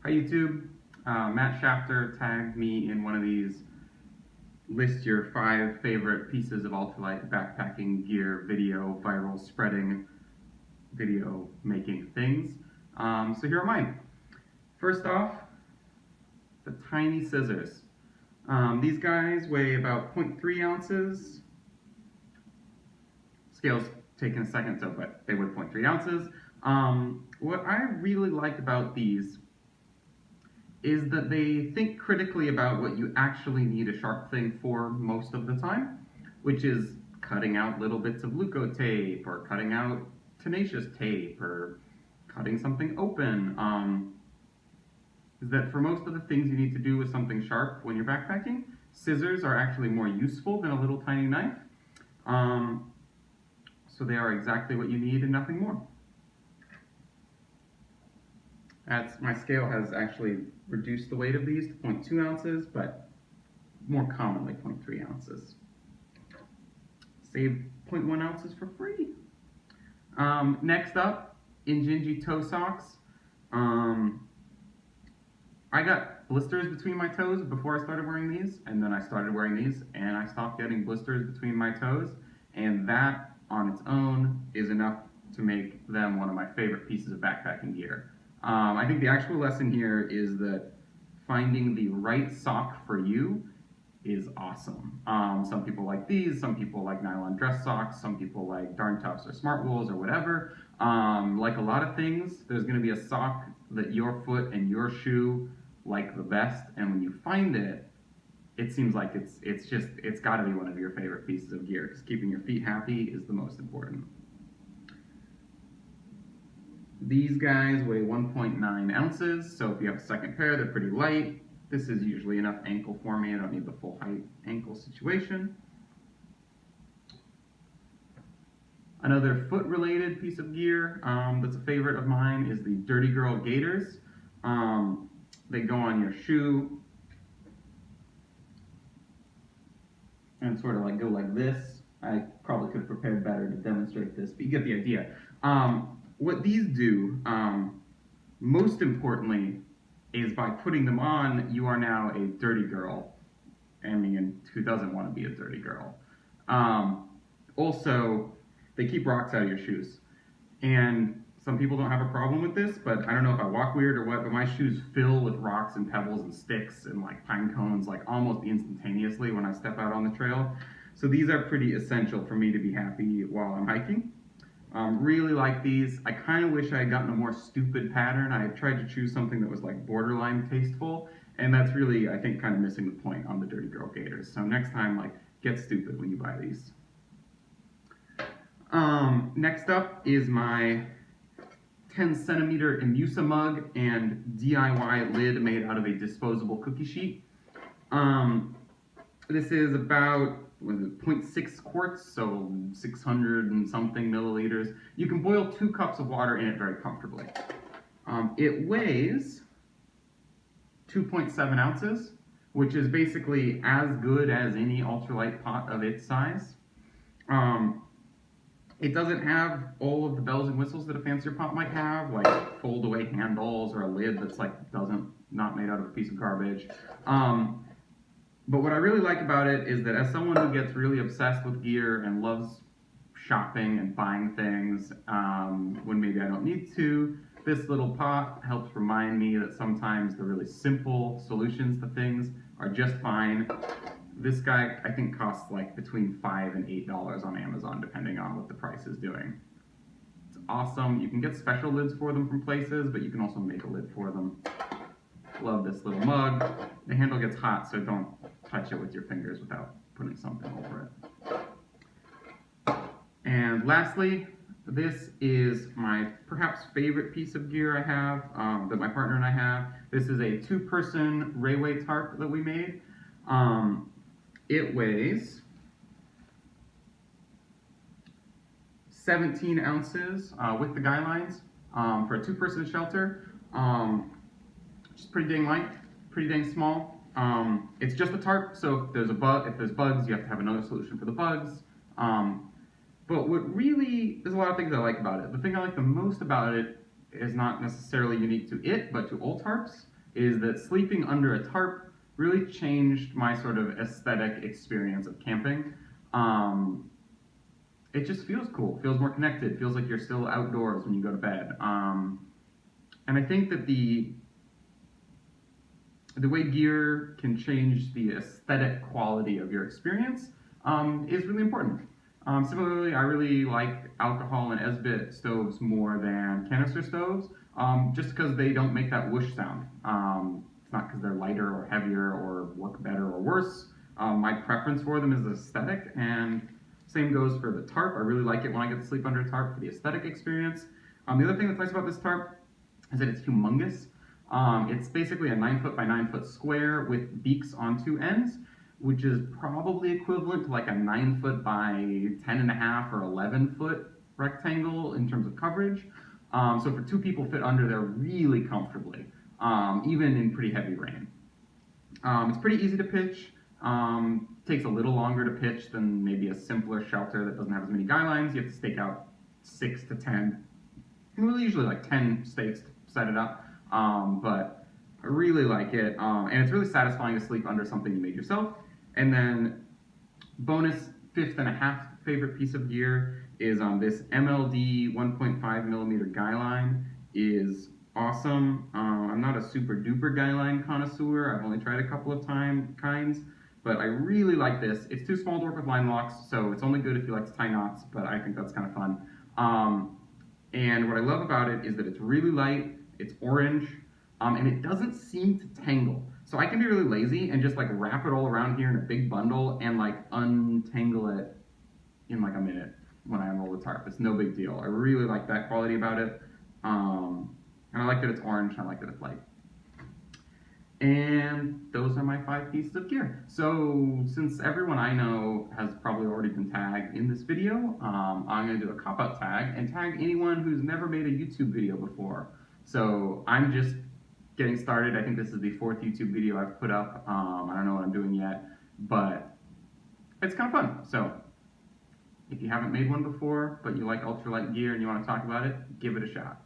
Hi YouTube, Matt Shafter tagged me in one of these list your 5 favorite pieces of ultralight backpacking gear video viral spreading video making things. So here are mine. First off, the tiny scissors. These guys weigh about 0.3 ounces. Scale's taking a second, but they weigh 0.3 ounces. What I really like about these is that they think critically about what you actually need a sharp thing for most of the time, which is cutting out little bits of leukotape, or cutting out tenacious tape, or cutting something open. Is that for most of the things you need to do with something sharp when you're backpacking, scissors are actually more useful than a little tiny knife. So they are exactly what you need and nothing more. My scale has actually reduced the weight of these to 0.2 ounces, but more commonly 0.3 ounces. Save 0.1 ounces for free. Next up, Injinji toe socks. I got blisters between my toes before I started wearing these, and then I started wearing these, and I stopped getting blisters between my toes, and that on its own is enough to make them one of my favorite pieces of backpacking gear. I think the actual lesson here is that finding the right sock for you is awesome. Some people like these, some people like nylon dress socks, some people like Darn Toughs or Smart Wools or whatever. Like a lot of things, there's going to be a sock that your foot and your shoe like the best, and when you find it, it seems like it's got to be one of your favorite pieces of gear, because keeping your feet happy is the most important. These guys weigh 1.9 ounces, so if you have a second pair, they're pretty light. This is usually enough ankle for me. I don't need the full height ankle situation. Another foot-related piece of gear that's a favorite of mine is the Dirty Girl gaiters. They go on your shoe and sort of like go like this. I probably could have prepared better to demonstrate this, but you get the idea. What these do, most importantly, is by putting them on, you are now a dirty girl. I mean, who doesn't want to be a dirty girl? Also, they keep rocks out of your shoes. And some people don't have a problem with this, but I don't know if I walk weird or what, but my shoes fill with rocks and pebbles and sticks and like pine cones like almost instantaneously when I step out on the trail. So these are pretty essential for me to be happy while I'm hiking. Really like these. I kind of wish I had gotten a more stupid pattern. I tried to choose something that was like borderline tasteful, and that's really, I think, kind of missing the point on the Dirty Girl gaiters. So next time, like, get stupid when you buy these. Next up is my 10 centimeter Imusa mug and DIY lid made out of a disposable cookie sheet. This is about 0.6 quarts, so 600 and something milliliters. You can boil 2 cups of water in it very comfortably. It weighs 2.7 ounces, which is basically as good as any ultralight pot of its size. It doesn't have all of the bells and whistles that a fancier pot might have, like fold away handles or a lid that's like not made out of a piece of garbage. But what I really like about it is that as someone who gets really obsessed with gear and loves shopping and buying things when maybe I don't need to, this little pot helps remind me that sometimes the really simple solutions to things are just fine. This guy, I think, costs like between $5 and $8 on Amazon, depending on what the price is doing. It's awesome. You can get special lids for them from places, but you can also make a lid for them. Love this little mug. The handle gets hot, so don't touch it with your fingers without putting something over it. And lastly, this is my perhaps favorite piece of gear I have, that my partner and I have. This is a 2-person railway tarp that we made. It weighs 17 ounces with the guy lines for a 2-person shelter. Which is pretty dang light, pretty dang small. It's just a tarp, so if there's bugs, you have to have another solution for the bugs. But there's a lot of things I like about it. The thing I like the most about it is not necessarily unique to it, but to old tarps. is that sleeping under a tarp really changed my sort of aesthetic experience of camping. It just feels cool, feels more connected, feels like you're still outdoors when you go to bed. And I think that the way gear can change the aesthetic quality of your experience is really important. Similarly, I really like alcohol and Esbit stoves more than canister stoves, just because they don't make that whoosh sound. It's not because they're lighter or heavier or work better or worse. My preference for them is aesthetic, and same goes for the tarp. I really like it when I get to sleep under a tarp for the aesthetic experience. The other thing that's nice about this tarp is that it's humongous. It's basically a 9 foot by 9 foot square with beaks on two ends, which is probably equivalent to like a 9 foot by 10.5 or 11 foot rectangle in terms of coverage. So for two people fit under there really comfortably, even in pretty heavy rain. It's pretty easy to pitch. Takes a little longer to pitch than maybe a simpler shelter that doesn't have as many guy lines. You have to stake out 6 to 10, really usually like 10 stakes to set it up. But I really like it, and it's really satisfying to sleep under something you made yourself. And then bonus 5.5 favorite piece of gear is this MLD 1.5 millimeter guy line is awesome. I'm not a super duper guy line connoisseur. I've only tried a couple of kinds, but I really like this. It's too small to work with line locks, so it's only good if you like to tie knots, but I think that's kind of fun. And what I love about it is that it's really light, it's orange, and it doesn't seem to tangle. So I can be really lazy and just like wrap it all around here in a big bundle and like untangle it in like a minute when I unroll the tarp. It's no big deal. I really like that quality about it. And I like that it's orange, and I like that it's light. And those are my 5 pieces of gear. So since everyone I know has probably already been tagged in this video, I'm gonna do a cop-out tag and tag anyone who's never made a YouTube video before. So I'm just getting started. I think this is the 4th YouTube video I've put up. I don't know what I'm doing yet, but it's kind of fun. So if you haven't made one before, but you like ultralight gear and you want to talk about it, give it a shot.